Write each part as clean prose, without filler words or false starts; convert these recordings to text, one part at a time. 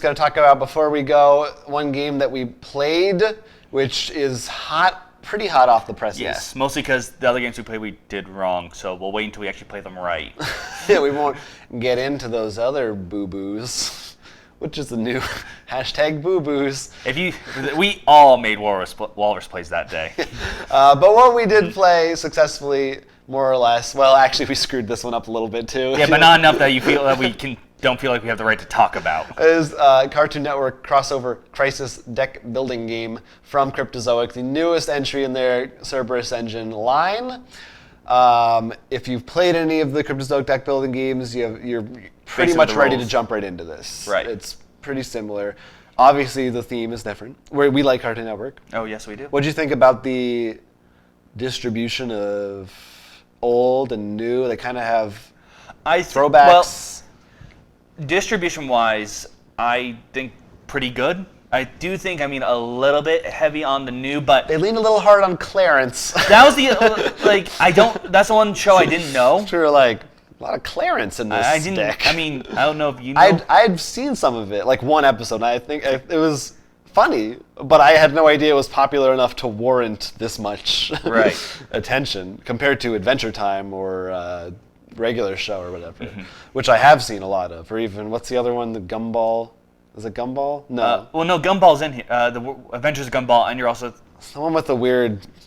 just got to talk about, before we go, one game that we played, which is pretty hot off the presses. Yes, mostly because the other games we played we did wrong, so we'll wait until we actually play them right. Yeah, we won't get into those other boo-boos, which is the new hashtag boo-boos. We all made walrus plays that day. But what we did play successfully, more or less, well, actually we screwed this one up a little bit too. Yeah, but not enough that you feel that don't feel like we have the right to talk about. Is Cartoon Network crossover crisis deck building game from Cryptozoic, the newest entry in their Cerberus engine line. If you've played any of the Cryptozoic deck building games, you're pretty much ready to jump right into this. Right. It's pretty similar. Obviously, the theme is different. We like Cartoon Network. Oh, yes, we do. What do you think about the distribution of old and new? They kind of have throwbacks. Well, distribution-wise, I think pretty good. I do think, a little bit heavy on the new, but they lean a little hard on Clarence. That was the that's the one show I didn't know. Sure, a lot of Clarence in this deck. I don't know if you know. I'd seen some of it, one episode, and I think it was funny, but I had no idea it was popular enough to warrant this much attention compared to Adventure Time or regular show or whatever, which I have seen a lot of. Or even, what's the other one, the Gumball? Is it Gumball? No. No, Gumball's in here. The Adventures of Gumball, and you're also... The one with the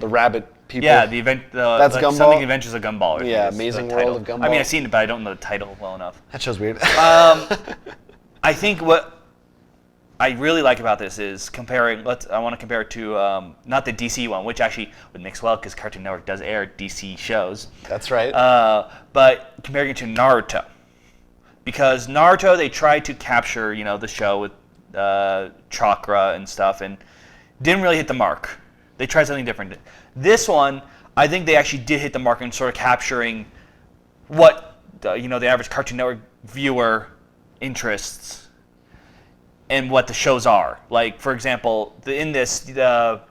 rabbit people. Yeah, that's Gumball? Something Adventures of Gumball. Yeah, Amazing World of Gumball. I've seen it, but I don't know the title well enough. That show's weird. I think what I really like about this is comparing. I want to compare it to not the DC one, which actually would mix well because Cartoon Network does air DC shows. That's right. But comparing it to Naruto, because Naruto, they tried to capture the show with chakra and stuff, and didn't really hit the mark. They tried something different. This one, I think they actually did hit the mark in sort of capturing what the average Cartoon Network viewer interests and what the shows are. Like, for example, in this, the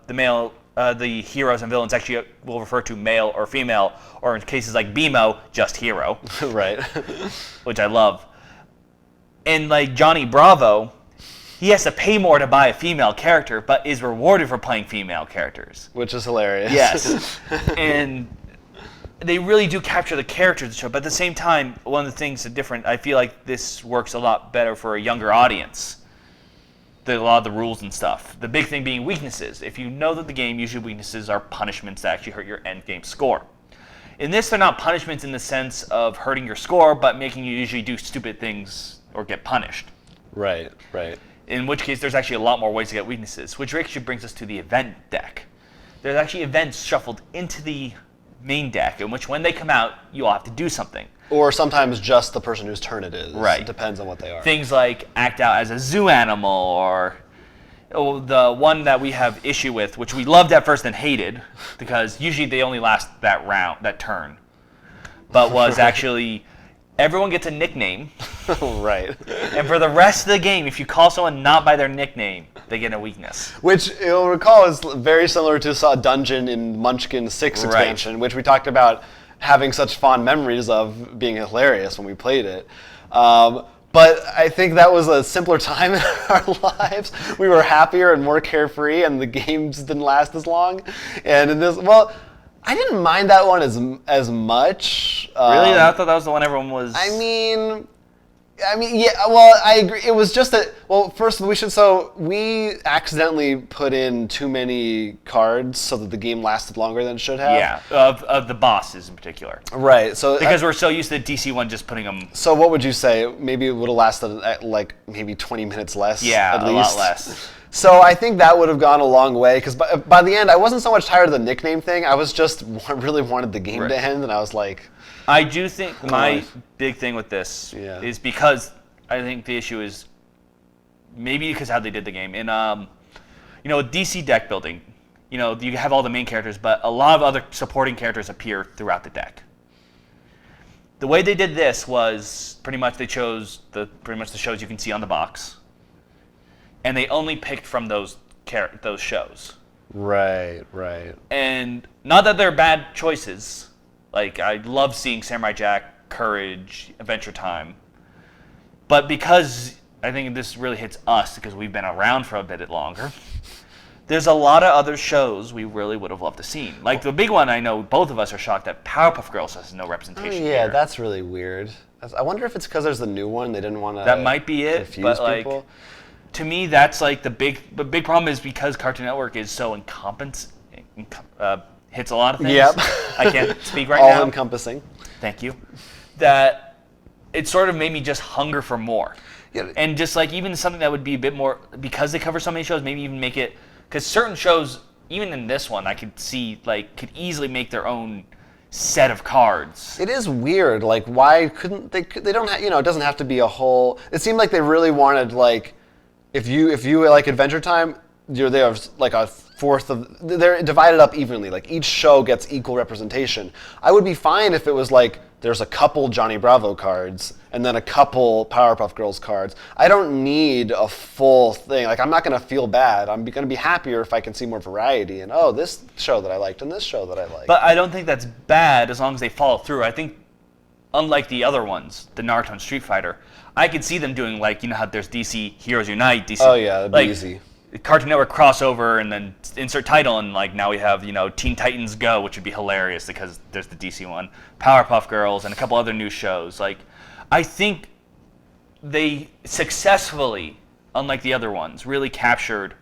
heroes and villains actually will refer to male or female, or in cases like BMO, just hero. Right. Which I love. And like Johnny Bravo, he has to pay more to buy a female character, but is rewarded for playing female characters. Which is hilarious. Yes. And they really do capture the characters of the show, but at the same time, one of the things that's different, I feel like this works a lot better for a younger audience. A lot of the rules and stuff. The big thing being weaknesses. If you know that the game, usually weaknesses are punishments that actually hurt your end game score. In this, they're not punishments in the sense of hurting your score, but making you usually do stupid things or get punished. Right. In which case, there's actually a lot more ways to get weaknesses, which actually brings us to the event deck. There's actually events shuffled into the main deck, in which when they come out, you all have to do something. Or sometimes just the person whose turn it is. Right. It depends on what they are. Things like act out as a zoo animal, or the one that we have issue with, which we loved at first and hated, because usually they only last that turn, but was actually everyone gets a nickname. Right. And for the rest of the game, if you call someone not by their nickname, they get a weakness. Which, you'll recall, is very similar to a dungeon in Munchkin 6 expansion, which we talked about having such fond memories of being hilarious when we played it. But I think that was a simpler time in our lives. We were happier and more carefree, and the games didn't last as long. And in this, I didn't mind that one as much. Really? I thought that was the one everyone was... yeah, well, I agree. It was just that, first we accidentally put in too many cards so that the game lasted longer than it should have. Yeah, of the bosses in particular. Right, so... Because we're so used to the DC one just putting them... So what would you say? Maybe it would have lasted maybe 20 minutes less, yeah, at least? a lot less. So I think that would have gone a long way, because by the end, I wasn't so much tired of the nickname thing. I was just really wanted the game to end, and I was like... I do think my big thing with this is because I think the issue is maybe because how they did the game. In DC deck building, you have all the main characters, but a lot of other supporting characters appear throughout the deck. The way they did this was pretty much they chose the shows you can see on the box, and they only picked from those shows. Right. And not that they're bad choices. Like, I love seeing Samurai Jack, Courage, Adventure Time. But because I think this really hits us because we've been around for a bit longer. There's a lot of other shows we really would have loved to see. Like the big one, I know both of us are shocked that Powerpuff Girls has no representation here. That's really weird. I wonder if it's because there's the new one. They didn't want to. That might be it. Confuse but people. To me, that's like the big problem is because Cartoon Network is so hits a lot of things. Yep. I can't speak right now. All encompassing. Thank you. That it sort of made me just hunger for more. Yeah. And just like even something that would be a bit more, because they cover so many shows, maybe even make it, because certain shows, even in this one, I could see like could easily make their own set of cards. It is weird. Like, why couldn't they? They don't. It doesn't have to be a whole. It seemed like they really wanted like, if you like Adventure Time, they have like a fourth of. They're divided up evenly. Like each show gets equal representation. I would be fine if it was like there's a couple Johnny Bravo cards and then a couple Powerpuff Girls cards. I don't need a full thing. Like, I'm not going to feel bad. I'm going to be happier if I can see more variety and, this show that I liked and this show that I liked. But I don't think that's bad as long as they follow through. I think, unlike the other ones, the Naruto and Street Fighter, I could see them doing like, how there's DC Heroes Unite, DC. Oh yeah, that'd be like, easy. Cartoon Network crossover and then insert title, and like now we have Teen Titans Go, which would be hilarious because there's the DC one, Powerpuff Girls, and a couple other new shows. Like, I think they successfully, unlike the other ones, really captured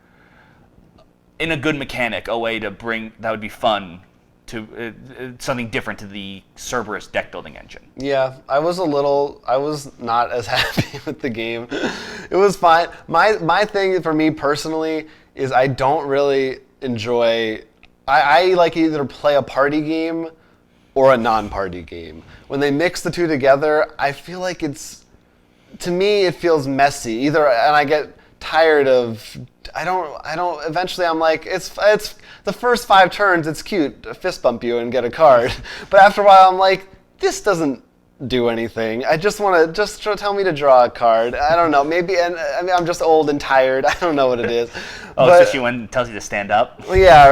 in a good mechanic a way to bring that would be fun to something different to the Cerberus deck building engine. Yeah, I was not as happy with the game. It was fine. My thing for me personally is I don't really enjoy, I like either play a party game or a non-party game. When they mix the two together, I feel like to me it feels messy. And I get tired of, eventually I'm like, it's the first 5 turns, it's cute, fist bump you and get a card. But after a while I'm like, this doesn't do anything. I just want to tell me to draw a card. I don't know, maybe, and I mean, I'm just old and tired. I don't know what it is. Especially when it tells you to stand up? Yeah,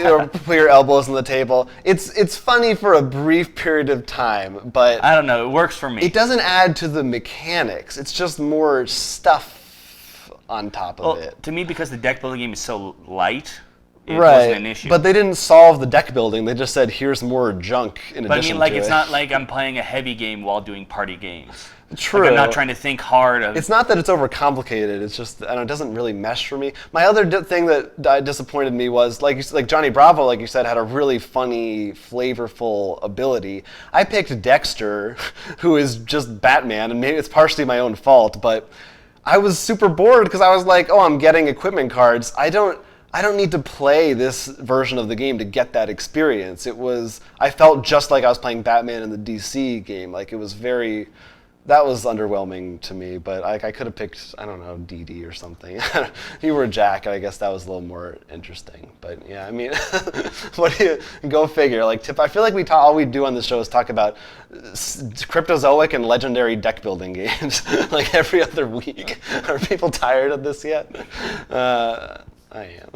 or put your elbows on the table. It's funny for a brief period of time, but I don't know, it works for me. It doesn't add to the mechanics. It's just more stuff on top of it. To me, because the deck building game is so light, it right. wasn't an issue. But they didn't solve the deck building. They just said, here's more junk in addition to it. But I mean, like, it's not like I'm playing a heavy game while doing party games. True. Like, I'm not trying to think hard. It's not that it's overcomplicated. It's just, it doesn't really mesh for me. My other thing that disappointed me was, like Johnny Bravo, like you said, had a really funny, flavorful ability. I picked Dexter, who is just Batman, and maybe it's partially my own fault, but I was super bored because I was like, I'm getting equipment cards. I don't need to play this version of the game to get that experience. I felt just like I was playing Batman in the DC game. Like, that was underwhelming to me, but I could have picked, I don't know, DD or something. You were Jack, and I guess that was a little more interesting. But yeah, I mean, go figure. Like, I feel like all we do on this show is talk about Cryptozoic and legendary deck building games, like every other week. Are people tired of this yet? I am.